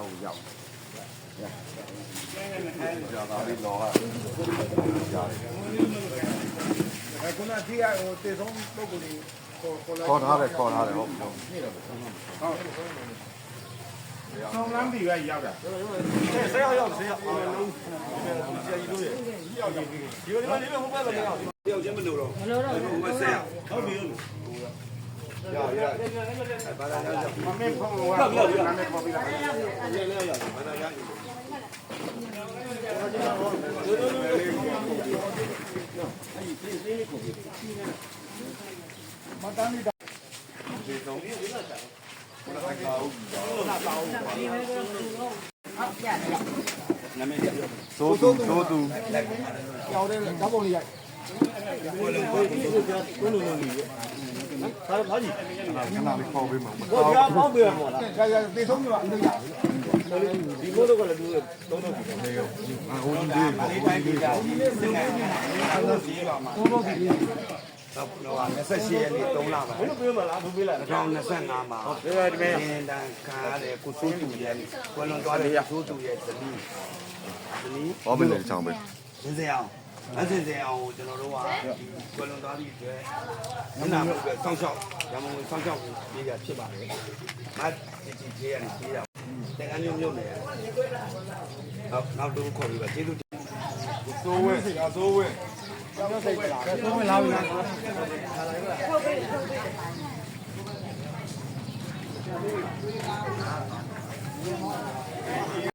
ကိုရောက်ကြာတာလေးလောကခုနထိရဟိုတေဆုံးပုဂ္ဂိုလ်တွေခေါ်ထားတယ်ဟုတ်ဆောင်းလမ်းပြီပဲရောက်တာဆေးရောက်ဆရာကြီးတို့ရဲ့ရောက်ပြီဒီလိုလေးပဲဟိုဘက်ပဲမရောက်တယောက်ချင်းမလို့တော့မလို့တော့ဟိုဆက်ဟုတ်ပြီရဘာသာရောက်မမေဖုန်းကနာမည်ပေါ်ပြီးလာရဘာသာရမတန်းနေတာဒီဆုံးဘုရားကောင်းနာမည်သိုးသူကြောက်တယ်ဓာတ်ပုံလေးရိုက်ကိုလုံးကိုလုံးလေးဟာဘာကြီးခဏလေးခေါ်ပေးမှာကိုကြားပေါက်ပြရမှာလားတေဆုံးပြပါအင်းရဒီဘိုးတို့ကလည်းသူသုံးတော့ပြီလေဟိုကြီးလေးတိုင်းပြည်ကဒီနေ့စဉ်းစားနေတာအဲ့ဒါကြီးပါမှာတော့ဒီနေ့တော့28ရက်နေ့3လပါဘယ်လိုပြောမလားသူပေးလိုက်2025မှာဒီမဲ့ရင်တန်ခါရတယ်ကိုစိုးတူရဲ့ကွယ်လွန်သွားတဲ့စိုးတူရဲ့ဇနီးဟောမင်းလည်းချောင်းပဲစင်စင်အောင်ကိုကျွန်တော်တို့ကကွယ်လွန်သွားပြီးအတွက်မနာမှုပဲစောင့်ရှောက်ရမုံစောင့်ရှောက်ပြေးရဖြစ်ပါတယ်။မတ်ကြီးပြေးရတယ်ပြေးတာ။တင်ကန်းမျိုးမြုပ်နေရ။နောက်တော့ခေါ်ပြီးပါကျေးဇူးစိုးဝဲစိုးဝဲကျောင်းစိတ်ကလာသုံးဝင်လာပြီလား